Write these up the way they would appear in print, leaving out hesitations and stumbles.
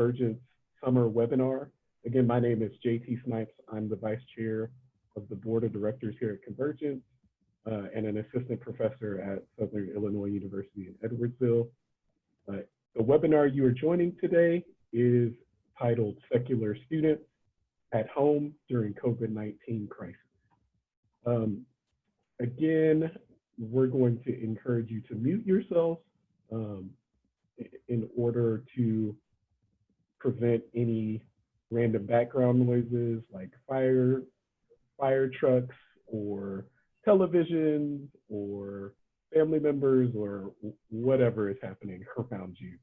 Convergence summer webinar. Again, my name is JT Snipes. I'm the Vice Chair of the Board of Directors here at Convergence and an Assistant Professor at Southern Illinois University in Edwardsville. The webinar you are joining today is titled Secular Students at Home During COVID-19 Crisis. Again, we're going to encourage you to mute yourselves in order to prevent any random background noises like fire trucks or television or family members or whatever is happening around you.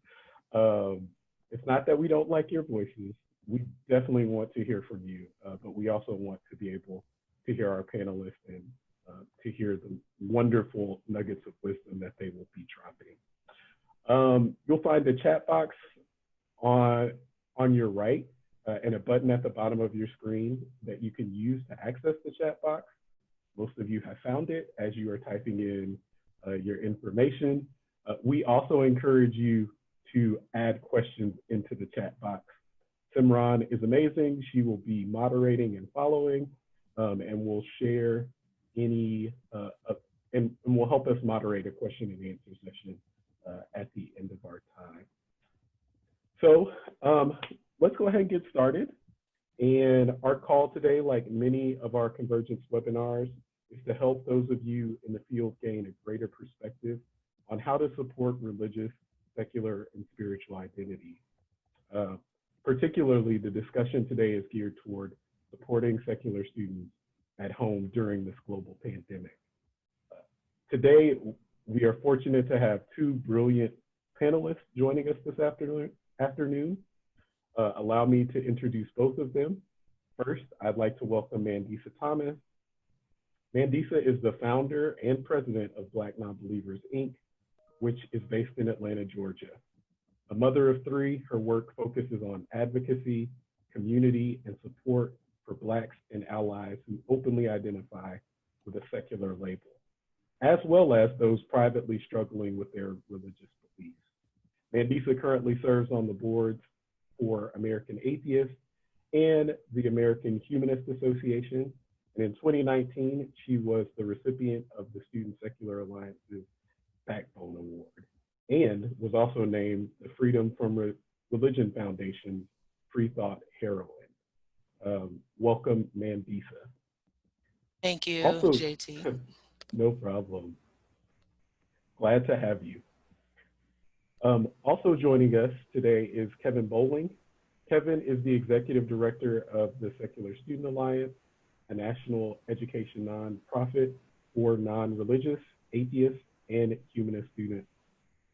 It's not that we don't like your voices. We definitely want to hear from you, but we also want to be able to hear our panelists and to hear the wonderful nuggets of wisdom that they will be dropping. You'll find the chat box on your right and a button at the bottom of your screen that you can use to access the chat box. Most of you have found it as you are typing in your information. We also encourage you to add questions into the chat box. Simran is amazing. She will be moderating and following and will share any, and will help us moderate a question and answer session at the end of our time. So let's go ahead and get started. And our call today, like many of our Convergence webinars, is to help those of you in the field gain a greater perspective on how to support religious, secular, and spiritual identity. Particularly, the discussion today is geared toward supporting secular students at home during this global pandemic. Today, we are fortunate to have two brilliant panelists joining us this afternoon. Allow me to introduce both of them. First, I'd like to welcome Mandisa Thomas. Mandisa is the founder and president of Black Nonbelievers, Inc., which is based in Atlanta, Georgia. A mother of three, her work focuses on advocacy, community, and support for Blacks and allies who openly identify with a secular label, as well as those privately struggling with their religious beliefs. Mandisa currently serves on the boards for American Atheists and the American Humanist Association. And in 2019, she was the recipient of the Student Secular Alliance's Backbone Award and was also named the Freedom from Religion Foundation's Free Thought Heroine. Welcome, Mandisa. Thank you, also, JT. No problem. Glad to have you. Also joining us today is Kevin Bolling. Kevin is the Executive Director of the Secular Student Alliance, a national education nonprofit for non-religious, atheist, and humanist students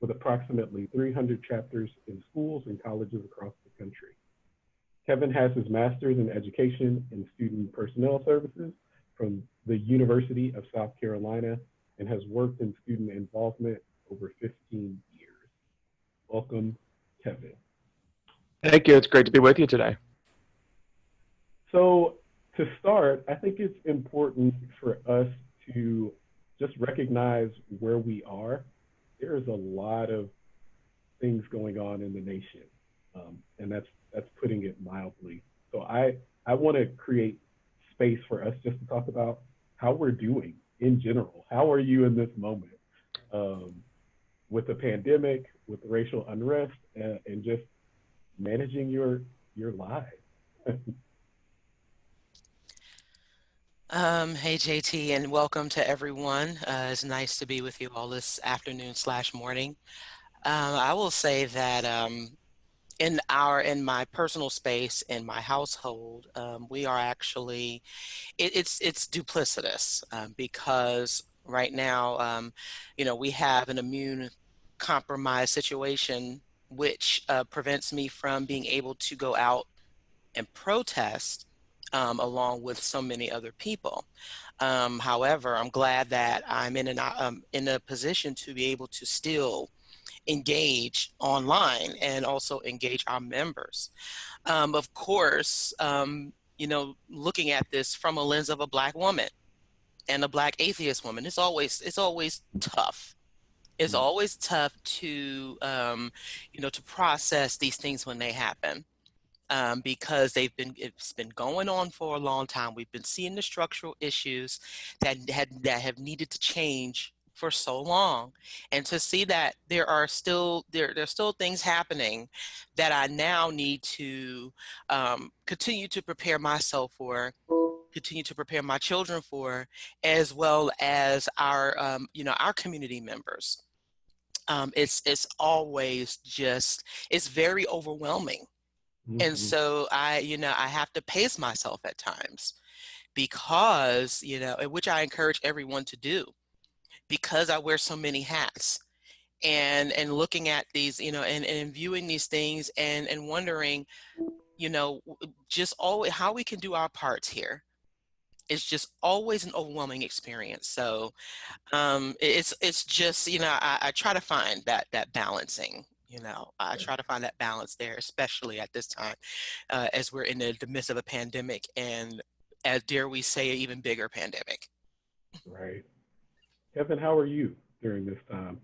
with approximately 300 chapters in schools and colleges across the country. Kevin has his master's in education and student personnel services from the University of South Carolina and has worked in student involvement over 15 years. Welcome, Kevin. Thank you. It's great to be with you today. So to start, I think it's important for us to just recognize where we are. There's a lot of things going on in the nation, and that's putting it mildly. So I want to create space for us just to talk about how we're doing in general. How are you in this moment with the pandemic, with racial unrest, and just managing your lives? Hey, JT, and welcome to everyone. It's nice to be with you all this afternoon/morning. I will say that in my personal in my household, we are actually, it's duplicitous because right now, we have an immune compromised situation, which prevents me from being able to go out and protest along with so many other people. However, I'm glad that I'm in a position to be able to still engage online and also engage our members. Of course, looking at this from a lens of a Black woman and a Black atheist woman, it's always tough. It's always tough to, to process these things when they happen. Because it's been going on for a long time. We've been seeing the structural issues that have needed to change for so long, and to see that there's still things happening that I now need to continue to prepare myself for, continue to prepare my children for, as well as our community members. It's always just, it's very overwhelming. And so I have to pace myself at times because, and which I encourage everyone to do, because I wear so many hats, and looking at these, and viewing these things, and wondering, just always how we can do our parts here. It's just always an overwhelming experience. So it's just, I try to find that balancing. I try to find that balance there, especially at this time, as we're in the midst of a pandemic, and as dare we say, an even bigger pandemic. Right. Kevin, how are you during this time?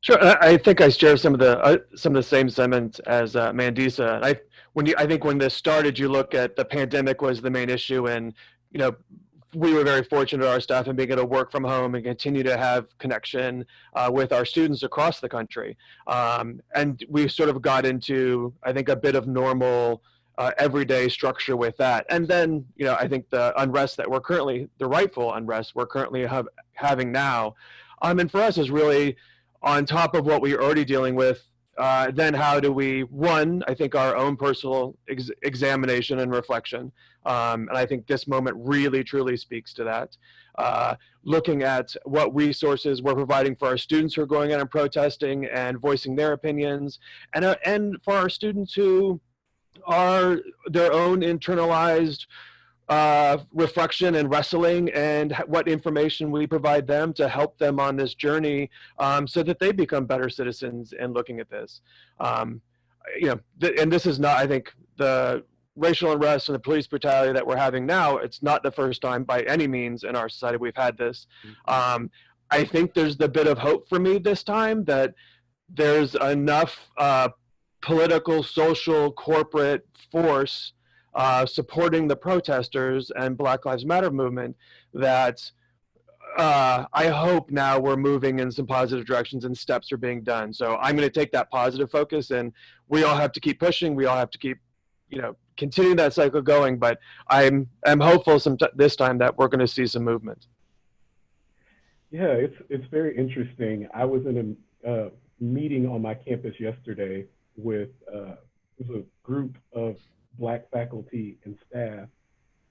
Sure. I think I share some of the same sentiments as Mandisa. I think when this started, you look at the pandemic was the main issue, and we were very fortunate, our staff, in being able to work from home and continue to have connection with our students across the country. And we sort of got into, I think, a bit of normal everyday structure with that. And then, I think the unrest that the rightful unrest we're currently having now, and for us is really on top of what we're already dealing with. Then how do we, I think our own personal examination and reflection, and I think this moment really, truly speaks to that. Looking at what resources we're providing for our students who are going out and protesting and voicing their opinions, and for our students who are their own internalized reflection and wrestling, and what information we provide them to help them on this journey, so that they become better citizens in looking at this. And this is not, I think, the racial unrest and the police brutality that we're having now. It's not the first time by any means in our society we've had this. I think there's the bit of hope for me this time that there's enough political, social, corporate force supporting the protesters and Black Lives Matter movement that I hope now we're moving in some positive directions and steps are being done. So I'm going to take that positive focus, and we all have to keep pushing. We all have to keep, continuing that cycle going. But I'm hopeful this time that we're going to see some movement. Yeah, it's very interesting. I was in a meeting on my campus yesterday with it was a group of Black faculty and staff,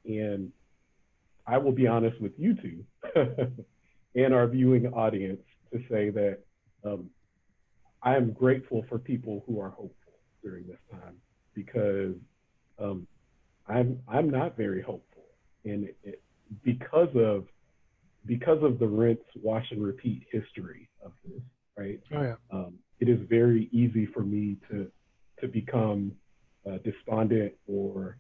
and I will be honest with you two and our viewing audience to say that I am grateful for people who are hopeful during this time, because I'm not very hopeful, and because of the rinse, wash, and repeat history of this, right? Oh yeah. It is very easy for me to become despondent or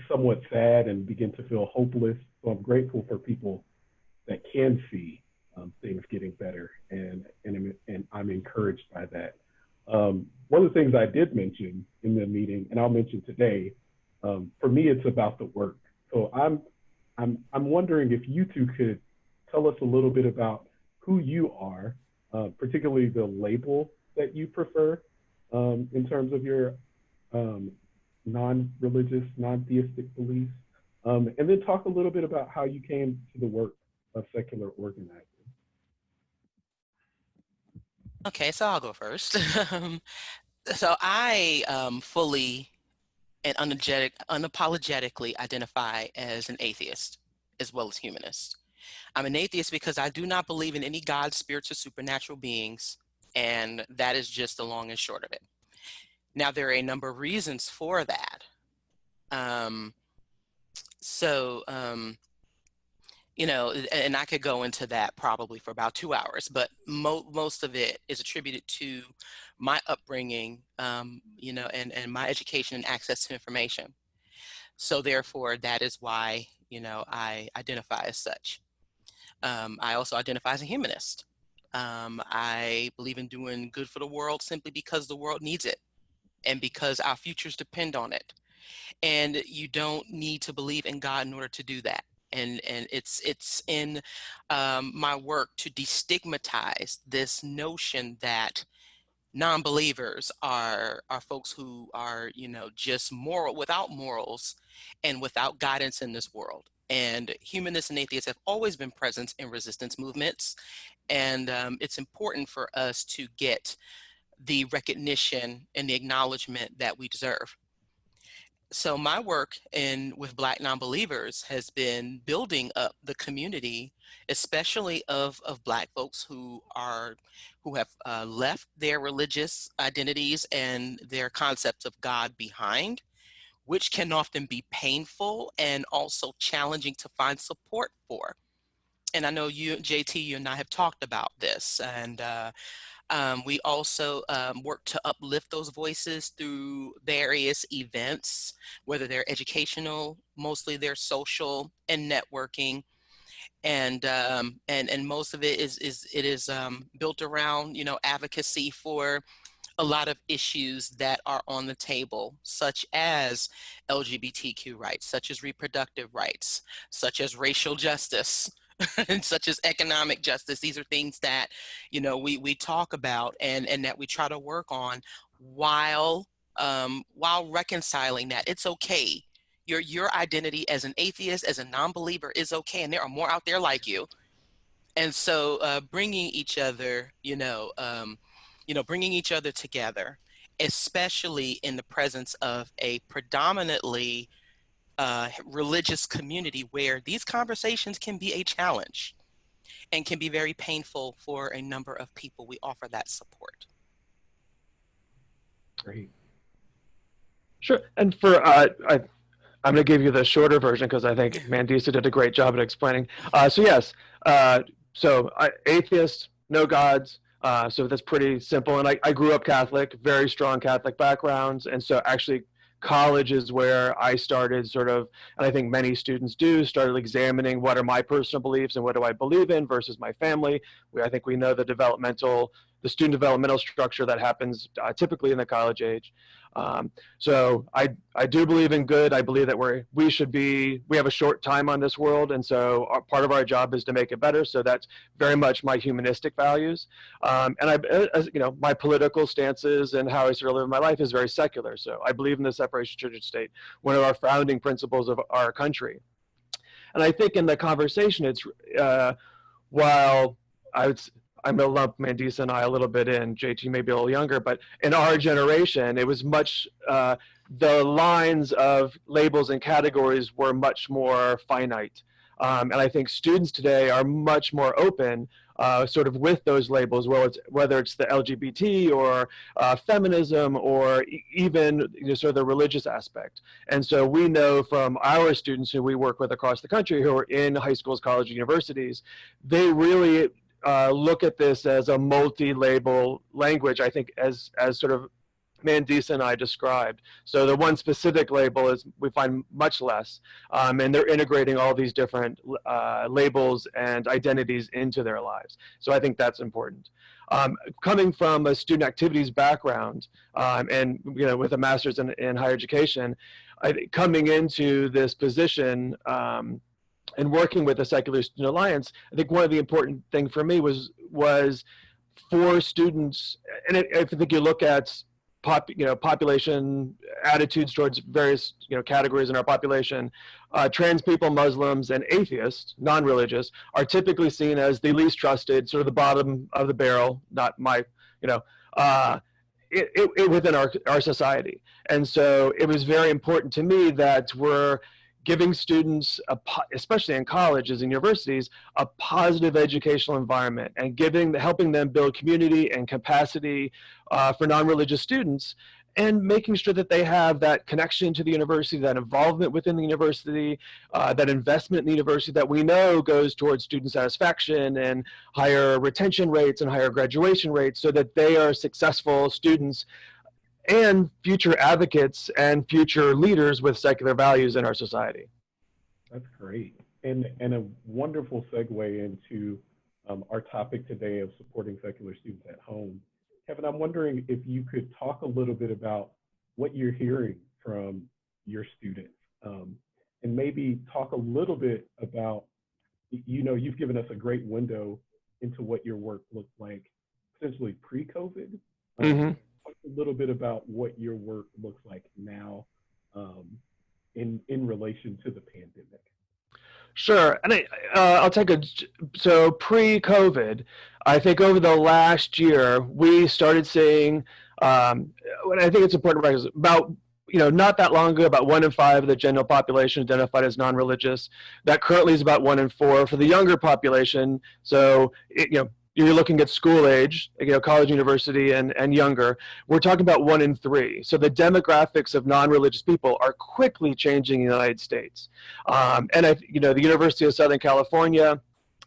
somewhat sad and begin to feel hopeless. So I'm grateful for people that can see things getting better, and I'm encouraged by that. One of the things I did mention in the meeting, and I'll mention today, for me it's about the work. So I'm wondering if you two could tell us a little bit about who you are, particularly the label that you prefer in terms of your non-religious, non-theistic beliefs, and then talk a little bit about how you came to the work of secular organizing. Okay, so I'll go first. So I fully and unapologetically identify as an atheist as well as humanist. I'm an atheist because I do not believe in any God, spirits, or supernatural beings, and that is just the long and short of it. Now, there are a number of reasons for that. And I could go into that probably for about 2 hours, but most of it is attributed to my upbringing, and my education and access to information. So therefore, that is why, I identify as such. I also identify as a humanist. I believe in doing good for the world simply because the world needs it and because our futures depend on it. And you don't need to believe in God in order to do that. And it's in my work to destigmatize this notion that non-believers are folks who are, you know, just moral, without morals and without guidance in this world. And humanists and atheists have always been present in resistance movements. And it's important for us to get the recognition and the acknowledgement that we deserve. So my work with Black nonbelievers has been building up the community, especially of Black folks who have left their religious identities and their concepts of God behind, which can often be painful and also challenging to find support for. And I know you, JT, you and I have talked about this, and we also work to uplift those voices through various events, whether they're educational, mostly they're social and networking, and most of it is built around, you know, advocacy for a lot of issues that are on the table, such as LGBTQ rights, such as reproductive rights, such as racial justice, and such as economic justice. These are things that, you know, we talk about and that we try to work on while reconciling that it's okay. Your identity as an atheist, as a non-believer is okay, and there are more out there like you. And so bringing each other, bringing each other together, especially in the presence of a predominantly religious community where these conversations can be a challenge and can be very painful for a number of people. We offer that support. Great. Sure. And for I'm going to give you the shorter version because I think Mandisa did a great job at explaining. So yes, atheist, no gods. So that's pretty simple. And I grew up Catholic, very strong Catholic backgrounds. And so actually college is where I started sort of, and I think many students do, started examining what are my personal beliefs and what do I believe in versus my family. I think we know the student developmental structure that happens typically in the college age. So I do believe in good. I believe that we have a short time on this world. And so part of our job is to make it better. So that's very much my humanistic values. And my political stances and how I sort of live my life is very secular. So I believe in the separation of church and state, one of our founding principles of our country. And I think in the conversation, it's while I'm going to lump Mandisa and I a little bit in, JT may be a little younger, but in our generation, it was much, the lines of labels and categories were much more finite. And I think students today are much more open sort of with those labels, whether it's the LGBT or feminism or even sort of the religious aspect. And so we know from our students who we work with across the country who are in high schools, colleges, universities, they really look at this as a multi-label language, I think, as sort of Mandisa and I described. So the one specific label is we find much less, and they're integrating all these different labels and identities into their lives. So I think that's important. Coming from a student activities background, and with a master's in higher education, coming into this position. And working with the Secular Student Alliance, I think one of the important things for me was for students, and I think you look at population attitudes towards various categories in our population, trans people, Muslims, and atheists, non-religious, are typically seen as the least trusted, sort of the bottom of the barrel, not my, within our society. And so it was very important to me that we're giving students, especially in colleges and universities, a positive educational environment and helping them build community and capacity for non-religious students, and making sure that they have that connection to the university, that involvement within the university, that investment in the university that we know goes towards student satisfaction and higher retention rates and higher graduation rates, so that they are successful students and future advocates and future leaders with secular values in our society. That's great. And a wonderful segue into our topic today of supporting secular students at home. Kevin, I'm wondering if you could talk a little bit about what you're hearing from your students, and maybe talk a little bit about, you've given us a great window into what your work looked like essentially pre-COVID. Talk a little bit about what your work looks like now in relation to the pandemic. Sure, and I'll take so pre-COVID, I think over the last year we started seeing, and I think it's important to recognize about, not that long ago, about 1 in 5 of the general population identified as non-religious. That currently is about 1 in 4 for the younger population. So you're looking at school age, college, university, and younger. We're talking about 1 in 3. So the demographics of non-religious people are quickly changing in the United States. And the University of Southern California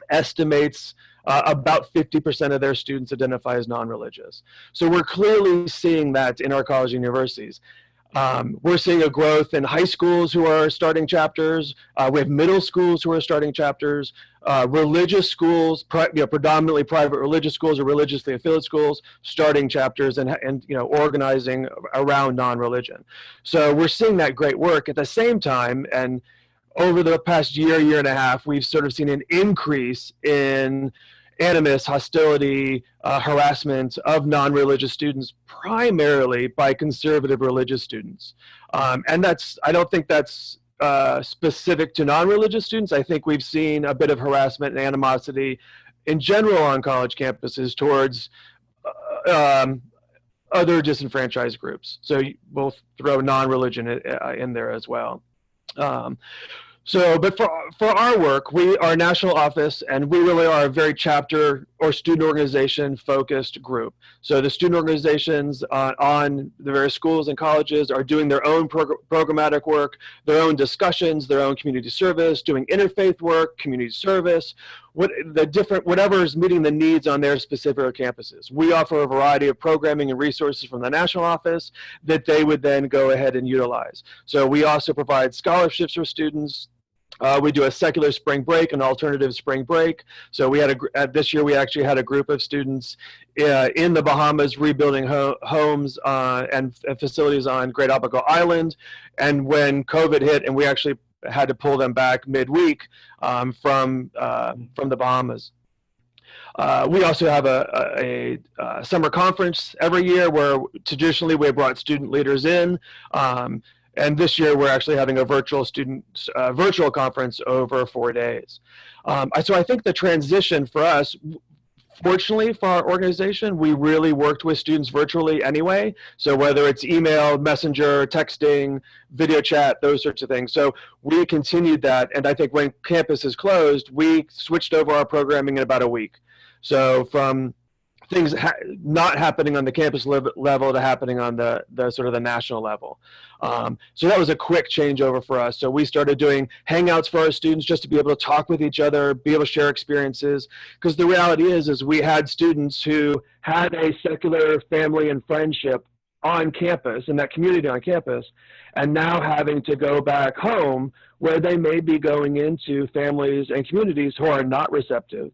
estimates about 50% of their students identify as non-religious. So we're clearly seeing that in our colleges and universities. We're seeing a growth in high schools who are starting chapters. We have middle schools who are starting chapters. Religious schools, predominantly private religious schools or religiously affiliated schools, starting chapters and organizing around non-religion. So we're seeing that great work. At the same time, and over the past year and a half, we've sort of seen an increase in animus, hostility, harassment of non-religious students, primarily by conservative religious students. And I don't think that's specific to non-religious students. I think we've seen a bit of harassment and animosity in general on college campuses towards other disenfranchised groups. So we'll throw non-religion in there as well. But for our work, we are a national office, and we really are a very chapter or student organization focused group. So the student organizations on the various schools and colleges are doing their own programmatic work, their own discussions, their own community service, doing interfaith work, community service, whatever is meeting the needs on their specific campuses. We offer a variety of programming and resources from the national office that they would then go ahead and utilize. So we also provide scholarships for students. We do a secular spring break, an alternative spring break. So we had this year we actually had a group of students in the Bahamas rebuilding homes and facilities on Great Abaco Island. And when COVID hit, and we actually had to pull them back midweek from the Bahamas. We also have a summer conference every year where traditionally we brought student leaders in. And this year we're actually having a virtual conference over 4 days. So I think the transition for us, fortunately for our organization, we really worked with students virtually anyway. So whether it's email, messenger, texting, video chat, those sorts of things. So we continued that. And I think when campus is closed, we switched over our programming in about a week. So from things not happening on the campus level to happening on the sort of the national level. So that was a quick changeover for us. So we started doing Hangouts for our students just to be able to talk with each other, be able to share experiences. Because the reality is we had students who had a secular family and friendship on campus, in that community on campus, and now having to go back home where they may be going into families and communities who are not receptive.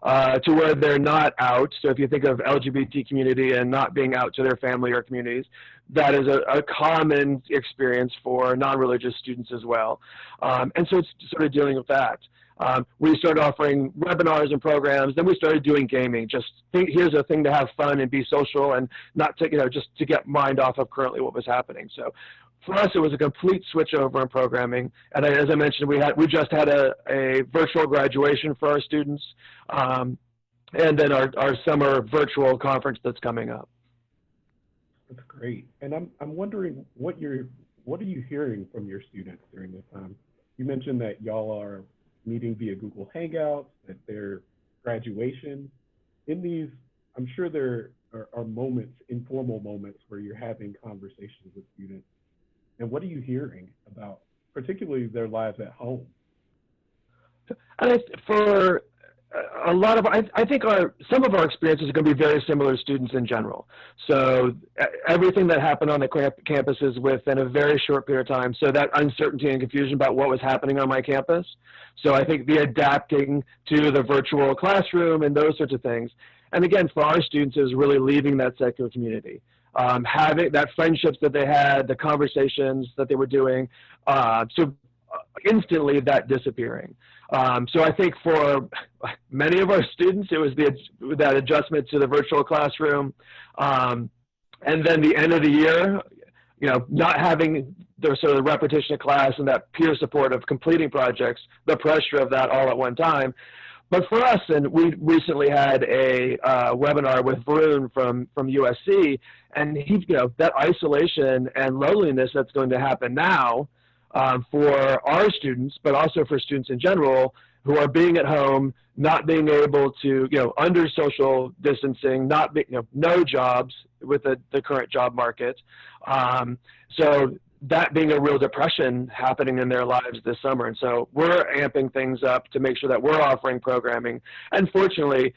To where they're not out. So if you think of LGBT community and not being out to their family or communities, that is a common experience for non-religious students as well. And so it's sort of dealing with that. We started offering webinars and programs. Then we started doing gaming. Here's a thing to have fun and be social and not to, just to get mind off of currently what was happening. So for us, it was a complete switch over in programming. And as I mentioned, we just had a virtual graduation for our students, and then our summer virtual conference that's coming up. That's great. And I'm wondering what are you hearing from your students during this time? You mentioned that y'all are meeting via Google Hangouts at their graduation. In these, I'm sure there are moments, informal moments, where you're having conversations with students. And what are you hearing about, particularly their lives at home? And a lot of, I think some of our experiences are going to be very similar to students in general. So everything that happened on the campuses within a very short period of time. So that uncertainty and confusion about what was happening on my campus. So I think the adapting to the virtual classroom and those sorts of things. And again, for our students, is really leaving that secular community. Having that friendships that they had, the conversations that they were doing, so instantly that disappearing. So I think for many of our students, it was that adjustment to the virtual classroom. And then the end of the year, not having the sort of repetition of class and that peer support of completing projects, the pressure of that all at one time. But for us, and we recently had a webinar with Varun from USC, and that isolation and loneliness that's going to happen now for our students, but also for students in general who are being at home, not being able to, under social distancing, no jobs with the current job market. So that being a real depression happening in their lives this summer. And so we're amping things up to make sure that we're offering programming. And fortunately,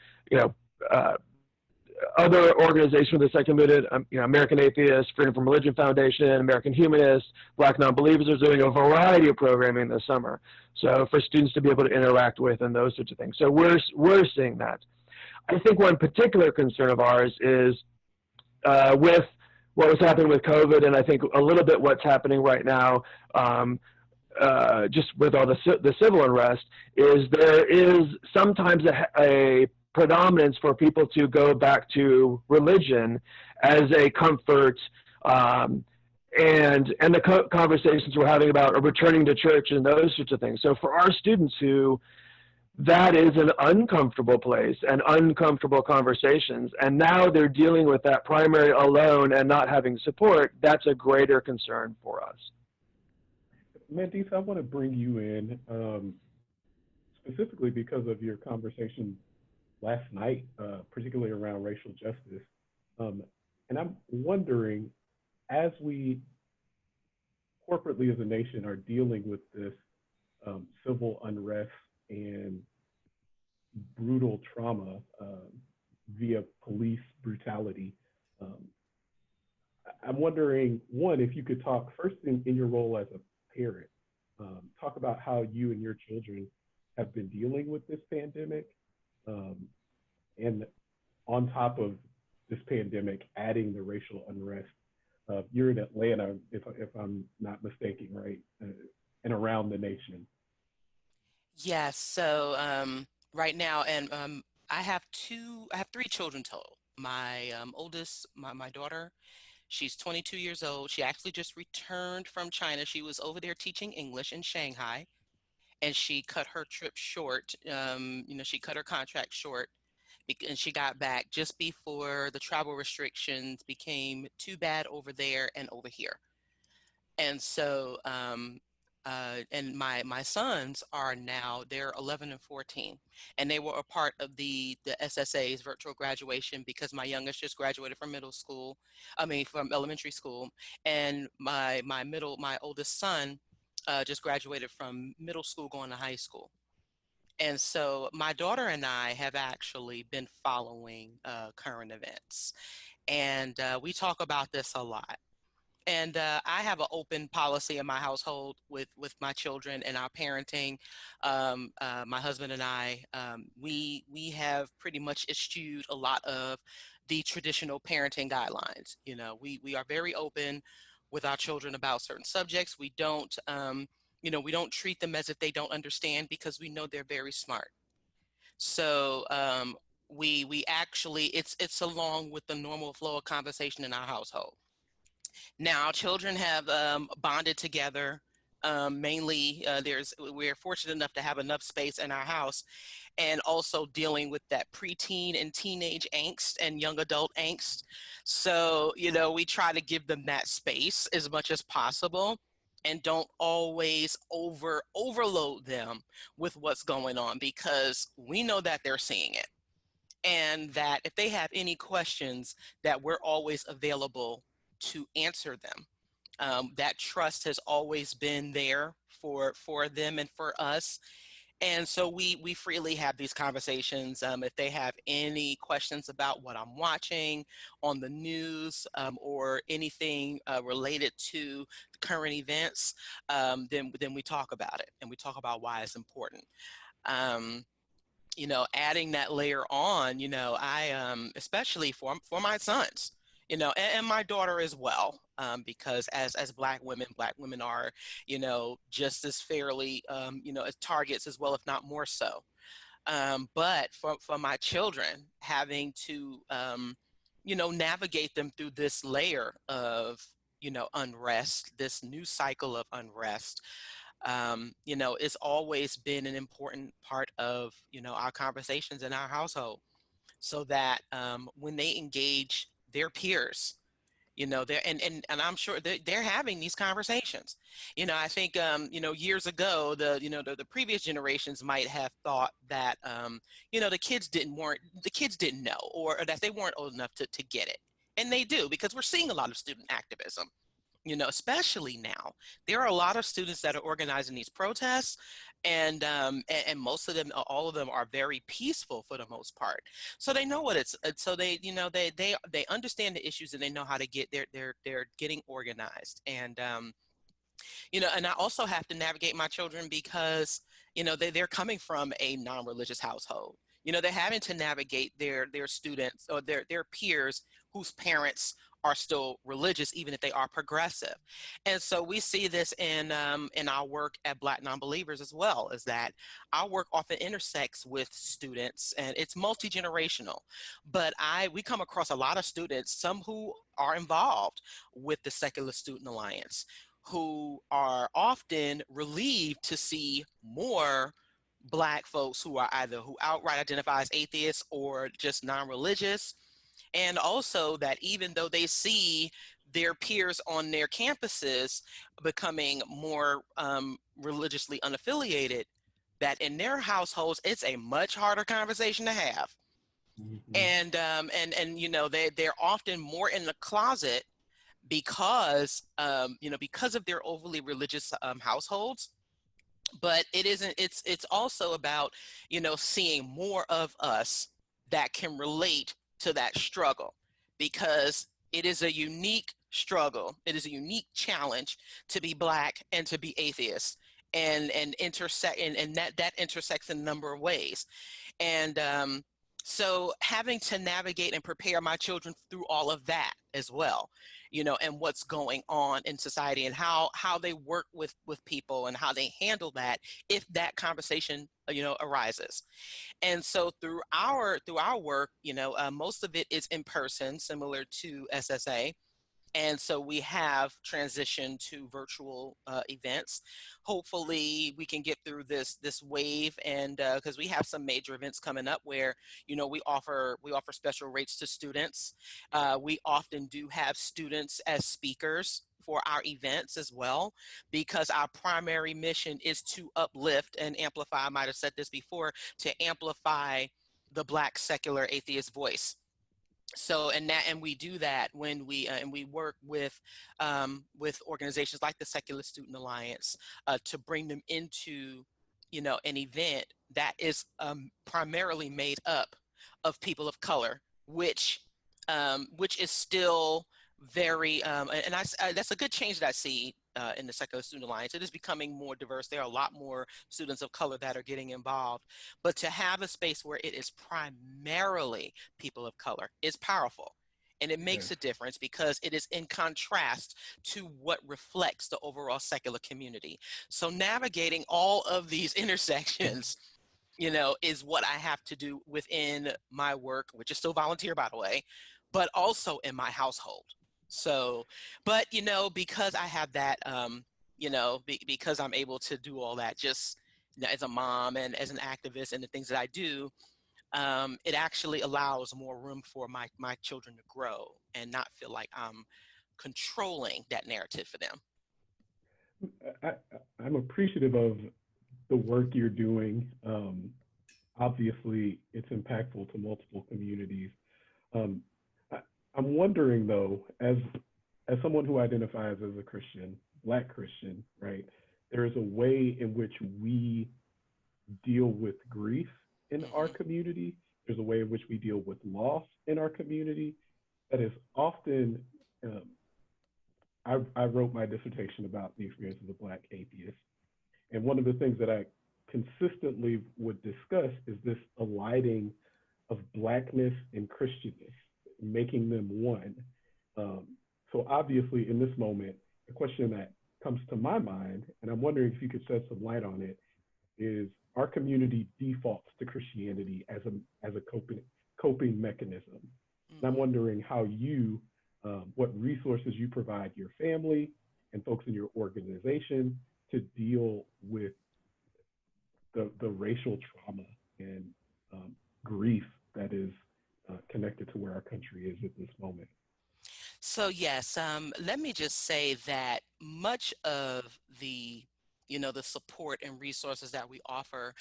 other organizations that I committed, American Atheists, Freedom from Religion Foundation, American Humanists, Black Nonbelievers are doing a variety of programming this summer. So for students to be able to interact with and those sorts of things. So we're seeing that. I think one particular concern of ours is with what was happening with COVID, and I think a little bit what's happening right now, just with all the civil unrest, is there is sometimes a predominance for people to go back to religion as a comfort, and the conversations we're having about returning to church and those sorts of things. So for our students who that is an uncomfortable place and uncomfortable conversations, and now they're dealing with that primary alone and not having support, that's a greater concern for us. Mandisa, I want to bring you in specifically because of your conversation last night, particularly around racial justice. And I'm wondering, as we corporately as a nation are dealing with this civil unrest and brutal trauma via police brutality, I'm wondering, one, if you could talk first in your role as a parent, talk about how you and your children have been dealing with this pandemic, and on top of this pandemic, adding the racial unrest. You're in Atlanta, if I'm not mistaken, right? And around the nation. Yes. So right now, and I have three children total. My oldest, my daughter, she's 22 years old. She actually just returned from China. She was over there teaching English in Shanghai, and she cut her trip short. She cut her contract short, and she got back just before the travel restrictions became too bad over there and over here. And so, and my sons are now, they're 11 and 14, and they were a part of the SSA's virtual graduation because my youngest just graduated from from elementary school, and my oldest son just graduated from middle school going to high school. And so my daughter and I have actually been following current events, and we talk about this a lot. And I have an open policy in my household with my children and our parenting. My husband and I, we have pretty much eschewed a lot of the traditional parenting guidelines. We are very open with our children about certain subjects. We don't, we don't treat them as if they don't understand because we know they're very smart. So we actually, it's along with the normal flow of conversation in our household. Now, our children have bonded together. Mainly, we're fortunate enough to have enough space in our house, and also dealing with that preteen and teenage angst and young adult angst. So, we try to give them that space as much as possible, and don't always overload them with what's going on, because we know that they're seeing it, and that if they have any questions, that we're always available to answer them. That trust has always been there for them and for us. And so we freely have these conversations. If they have any questions about what I'm watching on the news, or anything related to current events, then we talk about it, and we talk about why it's important. Um, Adding that layer on, I especially for my sons, and my daughter as well, because as Black women are, just as fairly, as targets as well, if not more so. But for my children, having to, navigate them through this layer of, unrest, this new cycle of unrest, it's always been an important part of, our conversations in our household, so that when they engage their peers, they're and I'm sure they're having these conversations. I think years ago, the previous generations might have thought that the kids didn't know, or that they weren't old enough to get it. And they do, because we're seeing a lot of student activism. Especially now, there are a lot of students that are organizing these protests, and most of them, all of them, are very peaceful for the most part. So they know what it's. So they, they understand the issues, and they know how to get. They're getting organized, and I also have to navigate my children because they're coming from a non-religious household. They're having to navigate their students, or their peers whose parents are still religious, even if they are progressive. And so we see this in our work at Black Nonbelievers as well, is that our work often intersects with students, and it's multi-generational. But we come across a lot of students, some who are involved with the Secular Student Alliance, who are often relieved to see more Black folks who outright identify as atheists or just non-religious. And also that even though they see their peers on their campuses becoming more religiously unaffiliated, that in their households, it's a much harder conversation to have. Mhm. And they're often more in the closet because because of their overly religious households. But it's also about seeing more of us that can relate to that struggle, because it is a unique struggle, it is a unique challenge to be Black and to be atheist, and intersect, and that intersects in a number of ways. And so having to navigate and prepare my children through all of that as well, and what's going on in society, and how they work with people, and how they handle that if that conversation arises. And so through our work, most of it is in person, similar to SSA. And so we have transitioned to virtual events. Hopefully we can get through this wave, and because we have some major events coming up where we offer special rates to students. We often do have students as speakers for our events as well, because our primary mission is to uplift and amplify. I might have said this before, to amplify the Black secular atheist voice. So and we do that when we work with organizations like the Secular Student Alliance, to bring them into an event that is primarily made up of people of color, which is still very that's a good change that I see in the Secular Student Alliance. It is becoming more diverse. There are a lot more students of color that are getting involved. But to have a space where it is primarily people of color is powerful. And it makes a difference, because it is in contrast to what reflects the overall secular community. So navigating all of these intersections, is what I have to do within my work, which is still volunteer, by the way, but also in my household. So, but, because I have that, because I'm able to do all that, just as a mom and as an activist and the things that I do, it actually allows more room for my children to grow and not feel like I'm controlling that narrative for them. I'm appreciative of the work you're doing. Obviously, it's impactful to multiple communities. I'm wondering, though, as someone who identifies as a Christian, Black Christian, right, there is a way in which we deal with grief in our community. There's a way in which we deal with loss in our community that is often, I wrote my dissertation about the experience of the Black atheist. And one of the things that I consistently would discuss is this aligning of Blackness and Christianness, making them one. So obviously in this moment, the question that comes to my mind, and I'm wondering if you could shed some light on it, is our community defaults to Christianity as a coping mechanism. And I'm wondering how you, what resources you provide your family and folks in your organization to deal with the racial trauma and grief that is connected to where our country is at this moment. So yes, let me just say that much of the, the support and resources that we offer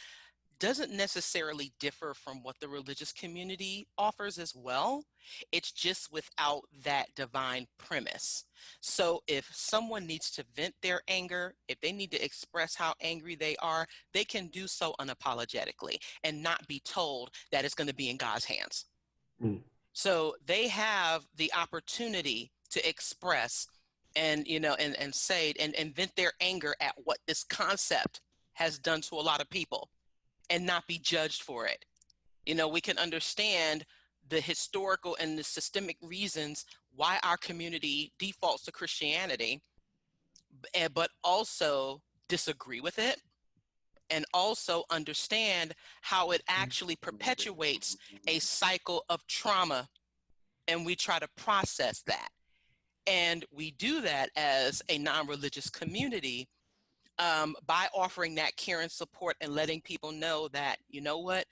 doesn't necessarily differ from what the religious community offers as well. It's just without that divine premise. So if someone needs to vent their anger, if they need to express how angry they are, they can do so unapologetically and not be told that it's going to be in God's hands. So they have the opportunity to express and, and say and vent their anger at what this concept has done to a lot of people and not be judged for it. We can understand the historical and the systemic reasons why our community defaults to Christianity, but also disagree with it and also understand how it actually perpetuates a cycle of trauma. And we try to process that. And we do that as a non-religious community by offering that care and support and letting people know that, you know what,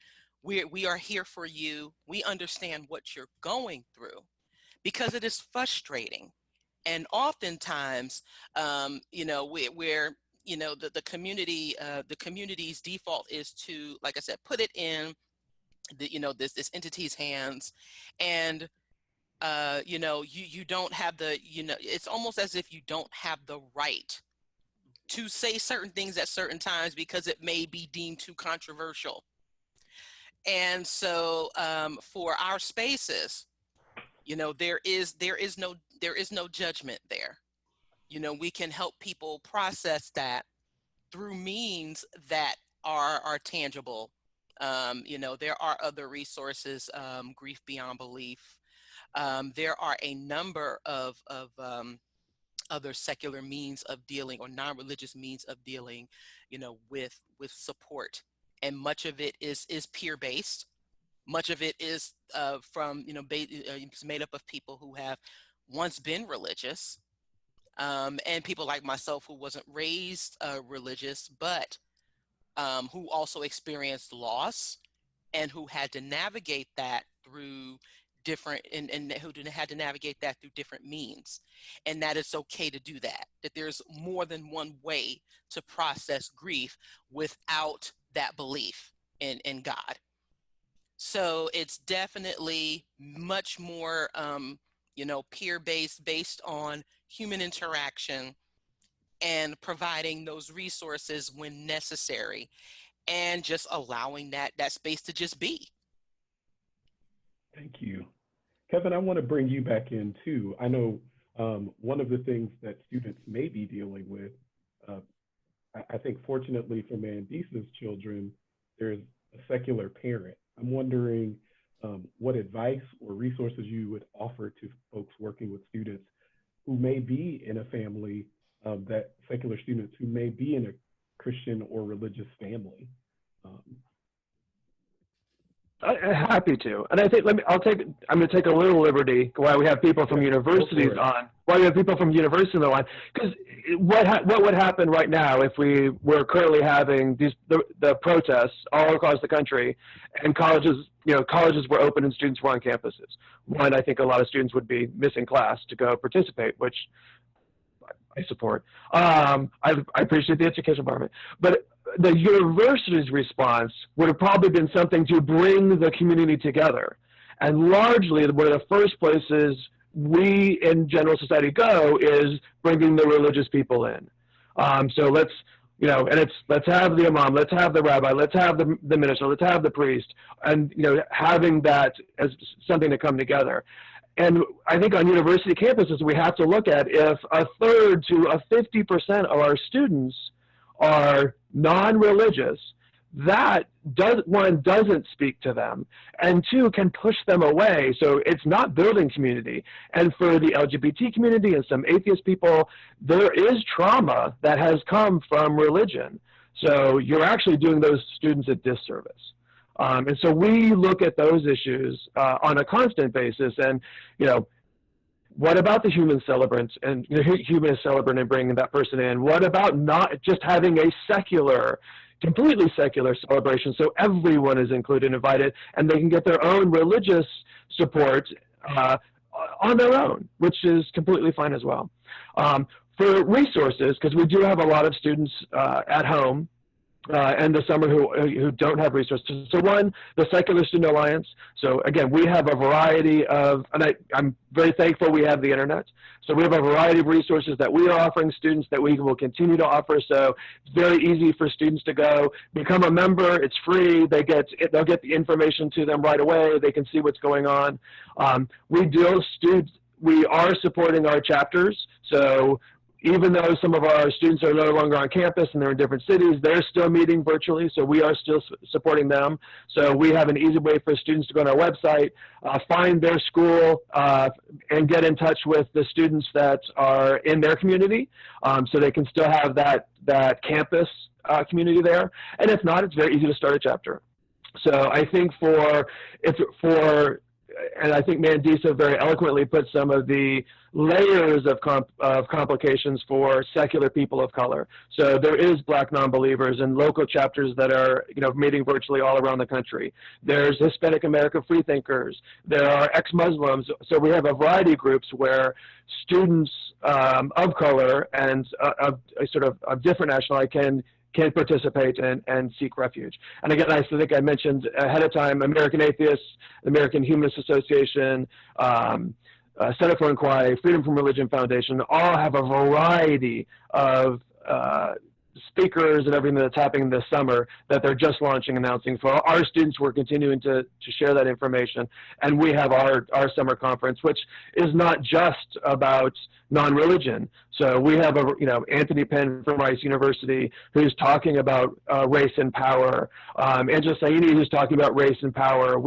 we are here for you. We understand what you're going through, because it is frustrating. And oftentimes, we're the community, the community's default is to, like I said, put it in the, this entity's hands. And you don't have the, it's almost as if you don't have the right to say certain things at certain times because it may be deemed too controversial. And so for our spaces, there is no judgment there. We can help people process that through means that are tangible. There are other resources, Grief Beyond Belief. There are a number of other secular means of dealing, or non-religious means of dealing, with support. And much of it is peer-based. Much of it is from, it's made up of people who have once been religious, and people like myself who wasn't raised religious, but who also experienced loss and who had to navigate that through different, and who had to navigate that through different means. And that it's okay to do that, that there's more than one way to process grief without that belief in God. So it's definitely much more, peer-based, based on human interaction and providing those resources when necessary, and just allowing that space to just be. Thank you. Kevin, I want to bring you back in too. I know one of the things that students may be dealing with, I think fortunately for Mandisa's children, there's a secular parent. I'm wondering what advice or resources you would offer to folks working with students who may be in a family, that secular students who may be in a Christian or religious family. Happy to, and I think I'm going to take a little liberty while we have people from universities on. While we have people from universities on the line, because what would happen right now if we were currently having the protests all across the country, and colleges were open and students were on campuses? One, I think a lot of students would be missing class to go participate, which I support. I appreciate the education department, but the university's response would have probably been something to bring the community together. And largely, one of the first places we in general society go is bringing the religious people in. So You know, and it's, let's have the imam, let's have the rabbi, let's have the minister, let's have the priest, and, you know, having that as something to come together. And I think on university campuses, we have to look at if 1/3 to 50% of our students are non-religious, that doesn't speak to them, and two, can push them away. So it's not building community. And for the LGBT community and some atheist people, there is trauma that has come from religion. So you're actually doing those students a disservice. And so we look at those issues on a constant basis. And, you know, what about the human celebrant and human celebrant and bringing that person in? What about not just having a secular, completely secular celebration so everyone is included and invited, and they can get their own religious support on their own, which is completely fine as well. For resources, because we do have a lot of students at home and the summer who don't have resources. So one, the Secular Student Alliance. So again, we have a variety of, and I'm very thankful we have the internet. So we have a variety of resources that we are offering students that we will continue to offer. So it's very easy for students to go, become a member, it's free, they'll get the information to them right away, they can see what's going on. We are supporting our chapters. So even though some of our students are no longer on campus and they're in different cities, they're still meeting virtually, so we are still supporting them. So we have an easy way for students to go on our website, find their school, and get in touch with the students that are in their community, so they can still have that campus community there. And if not, it's very easy to start a chapter. So I think and I think Mandisa very eloquently put some of the layers of complications for secular people of color. So there is Black Nonbelievers and local chapters that are, you know, meeting virtually all around the country. There's Hispanic American freethinkers. There are ex-Muslims. So we have a variety of groups where students of color and of different nationality can participate and seek refuge. And again, I think I mentioned ahead of time, American Atheists, American Humanist Association, Center for Inquiry, Freedom from Religion Foundation, all have a variety of speakers and everything that's happening this summer that they're just launching, announcing. For our students, we're continuing to share that information. And we have our summer conference, which is not just about non-religion. So we have Anthony Penn from Rice University who's talking about race and power. Angela Saini who's talking about race and power.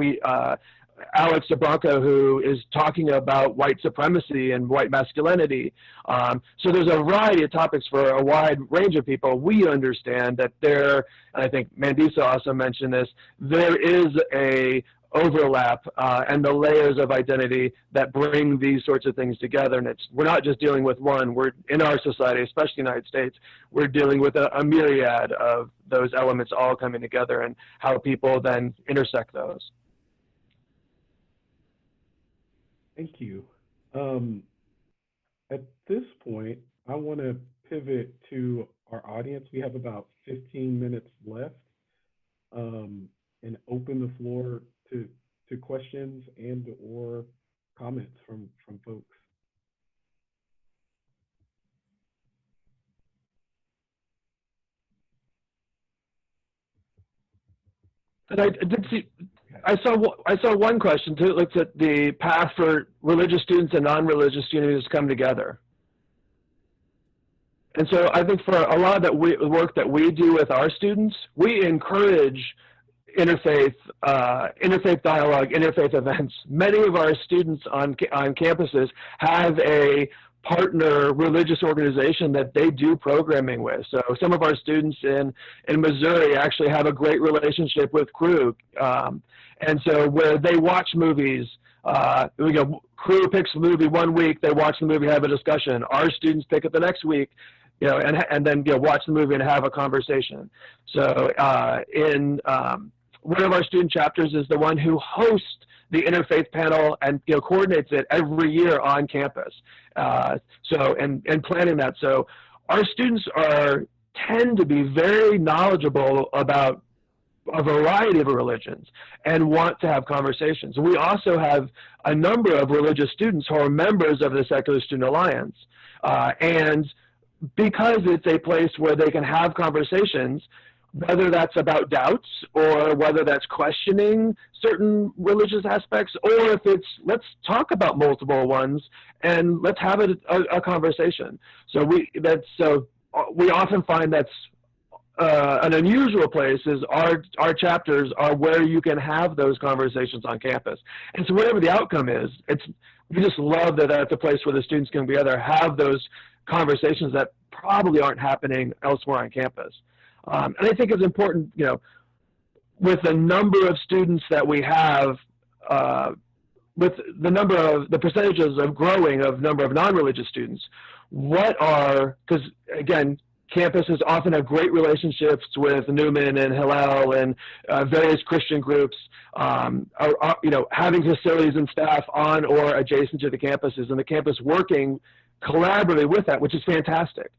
Alex DeBranco, who is talking about white supremacy and white masculinity. So there's a variety of topics for a wide range of people. We understand that and I think Mandisa also mentioned this, there is a overlap and the layers of identity that bring these sorts of things together. And we're not just dealing with one. We're in our society, especially the United States, we're dealing with a myriad of those elements all coming together and how people then intersect those. Thank you. At this point, I want to pivot to our audience. We have about 15 minutes left, and open the floor to questions and or comments from folks. And I did see. I saw one question too. It looks at the path for religious students and non-religious students to come together. And so I think for a lot of that work that we do with our students, we encourage interfaith dialogue, interfaith events. Many of our students on campuses have a partner religious organization that they do programming with. So some of our students in Missouri actually have a great relationship with Crew. And so where they watch movies, Crew picks a movie one week, they watch the movie, have a discussion. Our students pick it the next week, and then watch the movie and have a conversation. So one of our student chapters is the one who hosts the interfaith panel and coordinates it every year on campus. And planning that. So our students tend to be very knowledgeable about a variety of religions and want to have conversations. We also have a number of religious students who are members of the Secular Student Alliance and because it's a place where they can have conversations, whether that's about doubts or whether that's questioning certain religious aspects, or if it's let's talk about multiple ones and let's have a conversation. So we often find that's an unusual place is our chapters are where you can have those conversations on campus. And so whatever the outcome is, we just love that it's a place where the students can together have those conversations that probably aren't happening elsewhere on campus. And I think it's important, with the number of students that we have, with the percentages of growing of number of non-religious students, because again, campuses often have great relationships with Newman and Hillel and various Christian groups, having facilities and staff on or adjacent to the campuses, and the campus working collaboratively with that, which is fantastic.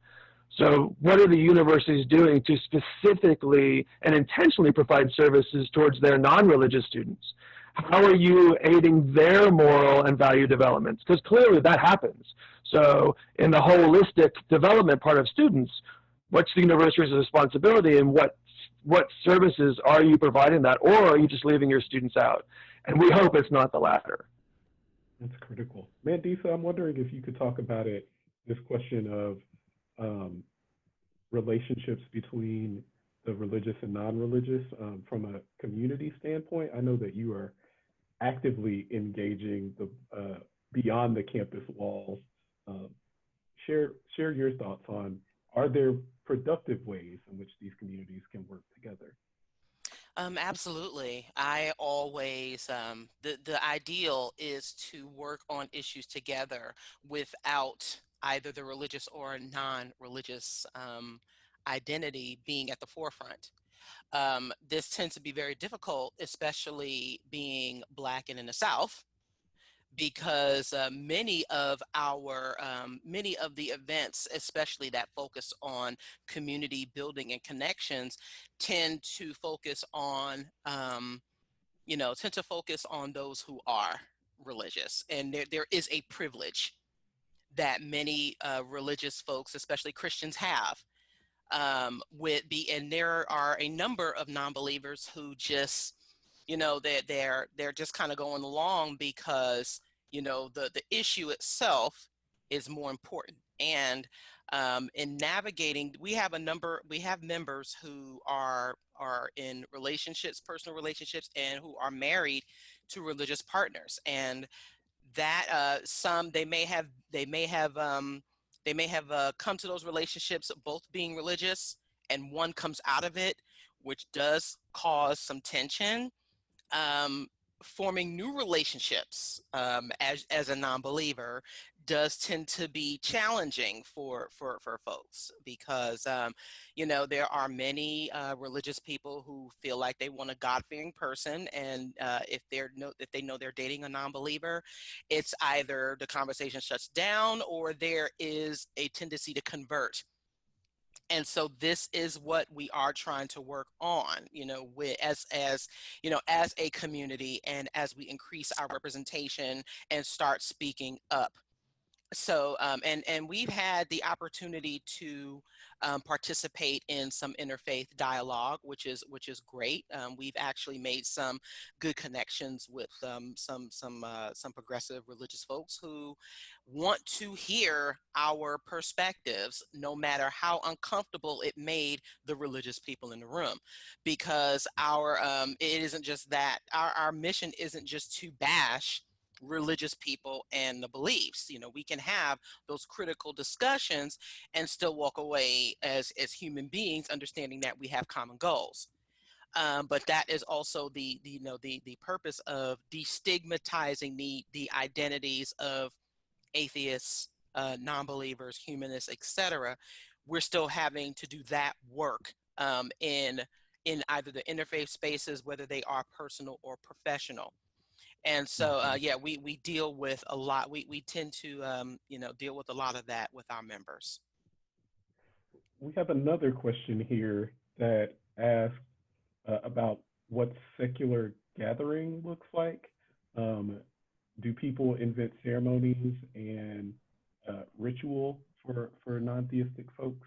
So what are the universities doing to specifically and intentionally provide services towards their non-religious students? How are you aiding their moral and value developments? Because clearly that happens. So in the holistic development part of students, what's the university's responsibility, and what services are you providing that, or are you just leaving your students out? And we hope it's not the latter. That's critical. Mandisa, I'm wondering if you could talk about this question of relationships between the religious and non-religious from a community standpoint. I know that you are actively engaging beyond the campus walls. Share your thoughts on, are there productive ways in which these communities can work together? Absolutely. I always, the ideal is to work on issues together without either the religious or non-religious identity being at the forefront. This tends to be very difficult, especially being Black and in the South, because many of the events, especially that focus on community building and connections, tend to focus on those who are religious, and there is a privilege that many religious folks, especially Christians, have. And there are a number of non-believers who just, they're just kind of going along because the issue itself is more important. And in navigating, we have members who are in relationships, personal relationships, and who are married to religious partners, and that they may have come to those relationships both being religious, and one comes out of it, which does cause some tension. Forming new relationships as a non-believer does tend to be challenging for folks, because there are many religious people who feel like they want a God-fearing person, and if they know they're dating a non-believer, it's either the conversation shuts down or there is a tendency to convert. And so this is what we are trying to work on, as a community, and as we increase our representation and start speaking up. So, and we've had the opportunity to participate in some interfaith dialogue, which is great. We've actually made some good connections with some progressive religious folks who want to hear our perspectives, no matter how uncomfortable it made the religious people in the room, because it isn't just that our mission isn't just to bash religious people and the beliefs. We can have those critical discussions and still walk away as human beings, understanding that we have common goals. But that is also the purpose of destigmatizing the identities of atheists, non-believers, humanists, etc. We're still having to do that work in either the interfaith spaces, whether they are personal or professional. And so, we deal with a lot. We tend to, deal with a lot of that with our members. We have another question here that asks about what secular gathering looks like. Do people invent ceremonies and ritual for non-theistic folks?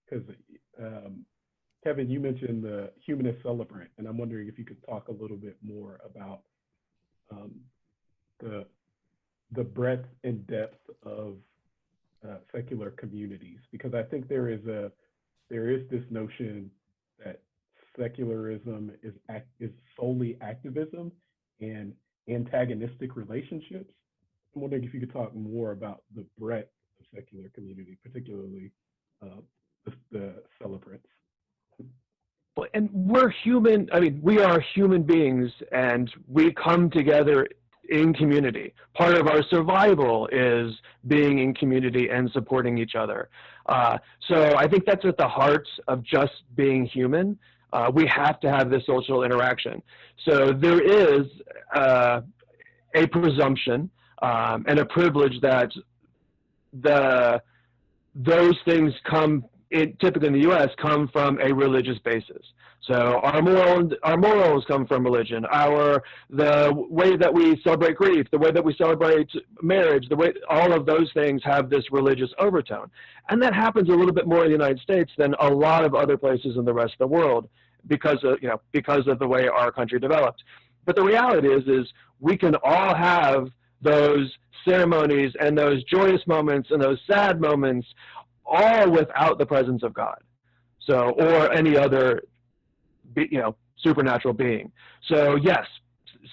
Because Kevin, you mentioned the humanist celebrant, and I'm wondering if you could talk a little bit more about the breadth and depth of secular communities, because I think there is this notion that secularism is solely activism and antagonistic relationships. I'm wondering if you could talk more about the breadth of secular community, particularly the celebrants. And we're human. I mean, we are human beings, and we come together in community. Part of our survival is being in community and supporting each other. So I think that's at the heart of just being human. We have to have this social interaction. So there is a presumption and a privilege that those things typically in the U.S. come from a religious basis. So our morals come from religion. The way that we celebrate grief, the way that we celebrate marriage, all of those things have this religious overtone, and that happens a little bit more in the United States than a lot of other places in the rest of the world because of the way our country developed. But the reality is we can all have those ceremonies and those joyous moments and those sad moments all without the presence of God, or any other, supernatural being. So yes,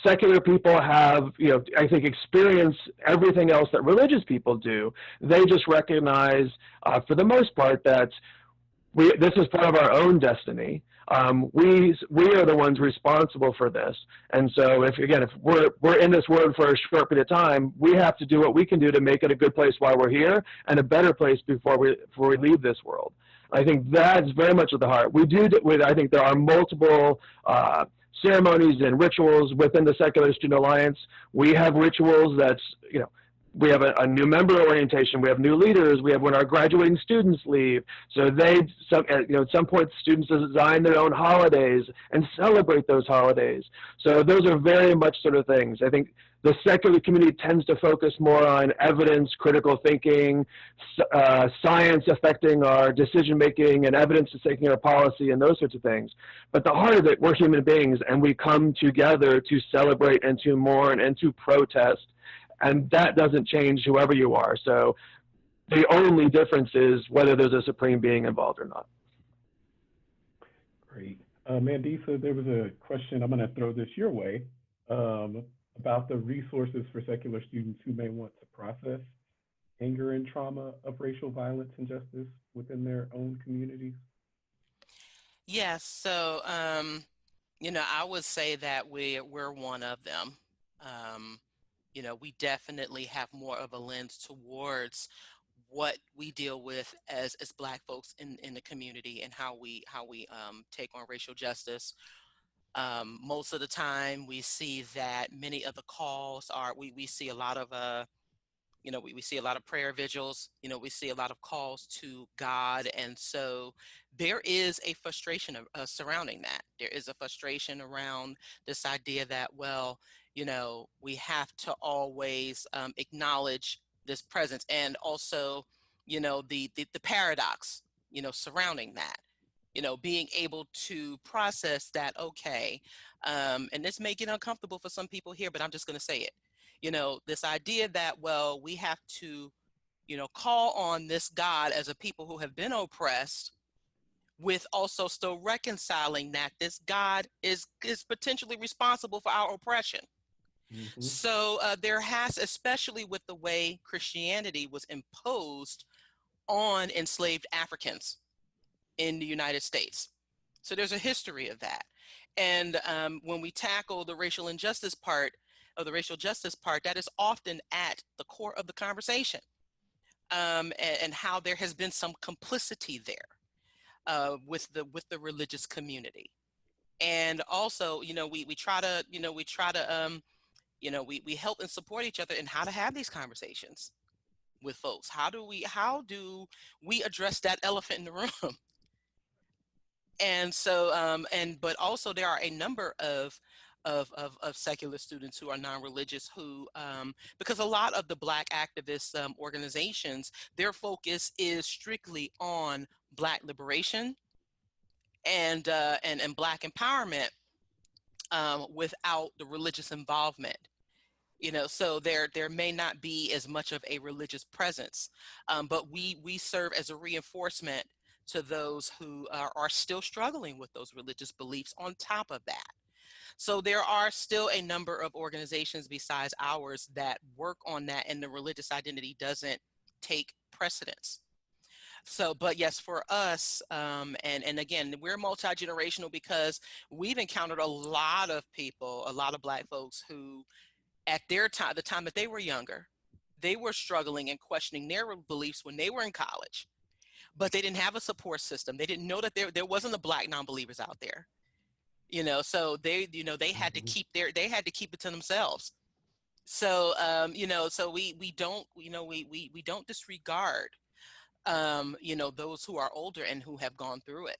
secular people have, I think, experience everything else that religious people do. They just recognize, for the most part, that this is part of our own destiny. We are the ones responsible for this, and so if we're in this world for a short period of time, we have to do what we can do to make it a good place while we're here and a better place before we leave this world. I think that's very much at the heart. I think there are multiple ceremonies and rituals within the Secular Student Alliance. We have rituals that's we have a new member orientation. We have new leaders. We have when our graduating students leave. So at some point, students design their own holidays and celebrate those holidays. So those are very much sort of things. I think the secular community tends to focus more on evidence, critical thinking, science affecting our decision making, and evidence affecting our policy, and those sorts of things. But the heart of it, we're human beings, and we come together to celebrate and to mourn and to protest. And that doesn't change whoever you are. So the only difference is whether there's a supreme being involved or not. Great. Mandisa, there was a question, I'm going to throw this your way, about the resources for secular students who may want to process anger and trauma of racial violence and justice within their own communities. Yes. So, I would say that we're one of them. We definitely have more of a lens towards what we deal with as Black folks in the community and how we take on racial justice. Most of the time, we see that many of the calls are we see a lot of we see a lot of prayer vigils. We see a lot of calls to God, and so there is a frustration surrounding that. There is a frustration around this idea that, we have to always acknowledge this presence, and also, the paradox, surrounding that. Being able to process that, okay, and this may get uncomfortable for some people here, but I'm just going to say it. This idea that, we have to, call on this God as a people who have been oppressed, with also still reconciling that this God is potentially responsible for our oppression. Mm-hmm. So there has, especially with the way Christianity was imposed on enslaved Africans in the United States. So there's a history of that. And when we tackle the racial injustice part of the racial justice part, that is often at the core of the conversation, and how there has been some complicity there with the religious community. And also, we try to we help and support each other in how to have these conversations with folks. How do we address that elephant in the room? And so, but also there are a number of of secular students who are non-religious who, because a lot of the Black activist organizations, their focus is strictly on Black liberation and Black empowerment without the religious involvement. So there may not be as much of a religious presence, but we serve as a reinforcement to those who are still struggling with those religious beliefs on top of that. So there are still a number of organizations besides ours that work on that, and the religious identity doesn't take precedence. So, but yes, for us, and again, we're multi-generational because we've encountered a lot of people, a lot of Black folks who at their time, the time that they were younger, they were struggling and questioning their beliefs when they were in college, but they didn't have a support system. They didn't know that there wasn't a Black non-believers out there, so they had to keep they had to keep it to themselves. So, so we don't, we don't disregard, those who are older and who have gone through it.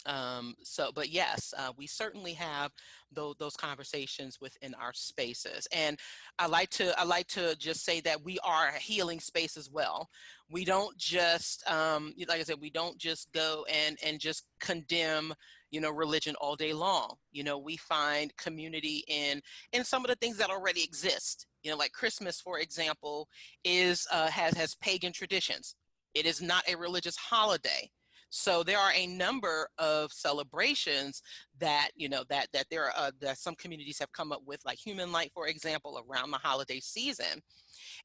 But yes, we certainly have those conversations within our spaces. And I like to just say that we are a healing space as well. We don't just, like I said, we don't just go and just condemn, religion all day long. We find community in some of the things that already exist. Like Christmas, for example, has pagan traditions. It is not a religious holiday. So there are a number of celebrations that, that some communities have come up with, like Human Light, for example, around the holiday season.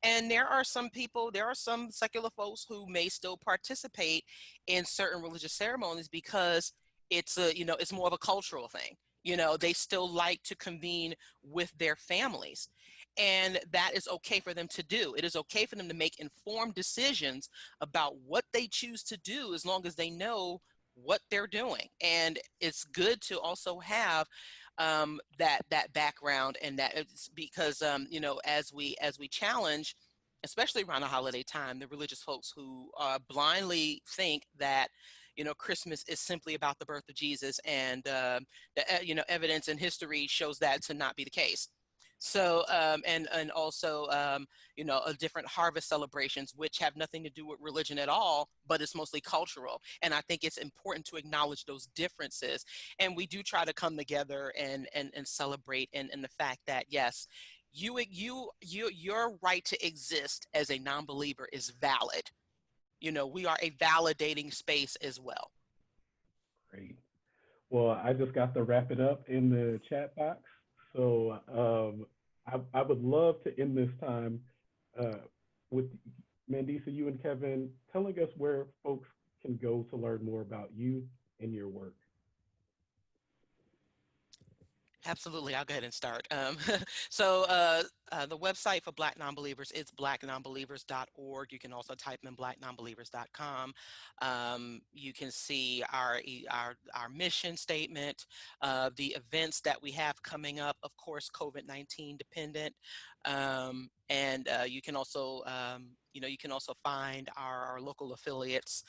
And there are some secular folks who may still participate in certain religious ceremonies because it's it's more of a cultural thing. They still like to convene with their families. And that is okay for them to do. It is okay for them to make informed decisions about what they choose to do as long as they know what they're doing. And it's good to also have that background, and that it's because as we challenge, especially around the holiday time, the religious folks who blindly think that Christmas is simply about the birth of Jesus, and the evidence in history shows that to not be the case. So, and also, different harvest celebrations, which have nothing to do with religion at all, but it's mostly cultural. And I think it's important to acknowledge those differences. And we do try to come together and celebrate in the fact that, yes, your right to exist as a non-believer is valid. We are a validating space as well. Great. Well, I just got to wrap it up in the chat box. So I would love to end this time with Mandisa, you and Kevin, telling us where folks can go to learn more about you and your work. Absolutely. I'll go ahead and start. So the website for Black Nonbelievers is blacknonbelievers.org. You can also type in blacknonbelievers.com. You can see our mission statement, the events that we have coming up, of course, COVID-19 dependent. And you can also find our local affiliates.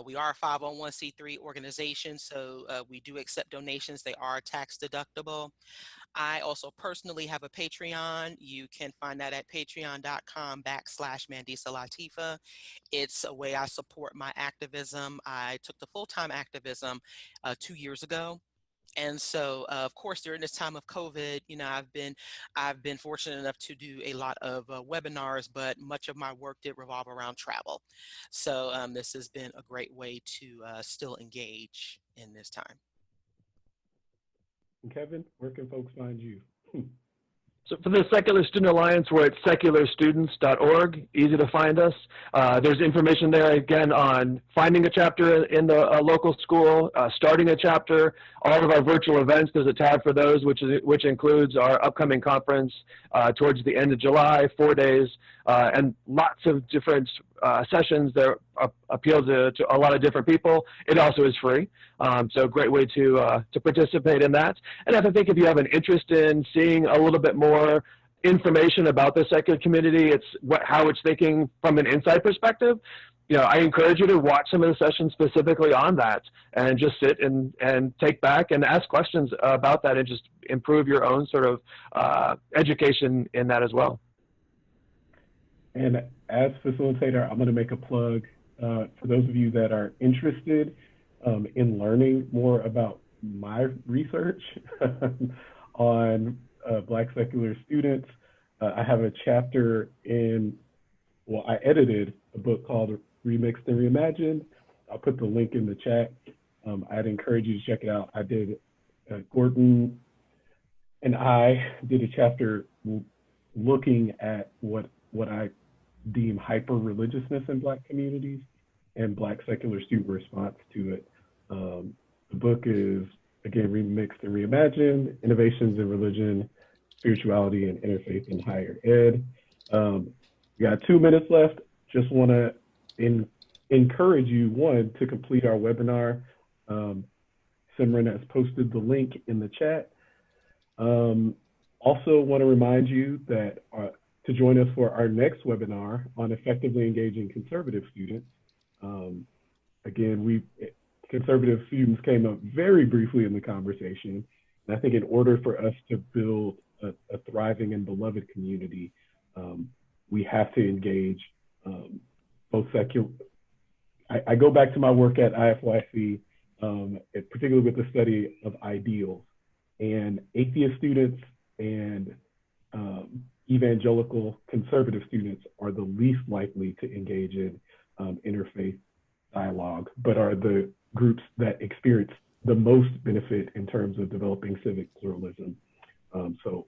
We are a 501c3 organization, so we do accept donations. They are tax deductible. I also personally have a Patreon. You can find that at patreon.com/Mandisa Latifa. It's a way I support my activism. I took the full-time activism 2 years ago. And so, of course, during this time of COVID, I've been fortunate enough to do a lot of webinars, but much of my work did revolve around travel. So this has been a great way to still engage in this time. And Kevin, where can folks find you? So for the Secular Student Alliance, we're at secularstudents.org. Easy to find us. There's information there, again, on finding a chapter in the local school, starting a chapter, all of our virtual events. There's a tab for those, which includes our upcoming conference towards the end of July, 4 days, and lots of different sessions that appeal to a lot of different people. It also is free, so a great way to participate in that. And I think if you have an interest in seeing a little bit more information about the secular community, it's how it's thinking from an inside perspective, I encourage you to watch some of the sessions specifically on that and just sit and take back and ask questions about that and just improve your own sort of education in that as well. And as facilitator, I'm going to make a plug for those of you that are interested in learning more about my research on Black secular students. I have a chapter I edited a book called Remixed and Reimagined. I'll put the link in the chat. I'd encourage you to check it out. I did, Gordon and I did a chapter looking at what I deem hyper-religiousness in Black communities and Black secular student response to it. The book is, again, Remixed and Reimagined, Innovations in Religion, Spirituality, and Interfaith in Higher Ed. We got 2 minutes left. Just want to encourage you, one, to complete our webinar. Simran has posted the link in the chat. Also want to remind you that to join us for our next webinar on effectively engaging conservative students. Again, conservative students came up very briefly in the conversation. And I think in order for us to build a thriving and beloved community, we have to engage both secular. I go back to my work at IFYC, particularly with the study of ideals, and atheist students and evangelical conservative students are the least likely to engage in interfaith dialogue, but are the groups that experience the most benefit in terms of developing civic pluralism. So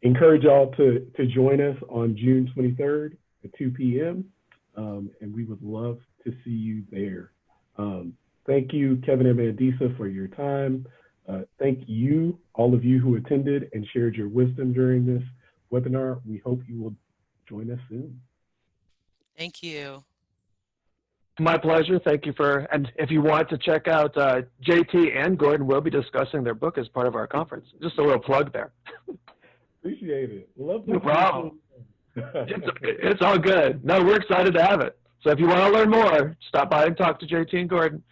encourage y'all to join us on June 23rd at 2 p.m. And we would love to see you there. Thank you, Kevin and Mandisa, for your time. Thank you, all of you who attended and shared your wisdom during this webinar. We hope you will join us soon. Thank you. My pleasure. Thank you and if you want to check out JT and Gordon will be discussing their book as part of our conference. Just a little plug there. Appreciate it. Love no problem. It's all good. No, we're excited to have it. So if you want to learn more, stop by and talk to JT and Gordon.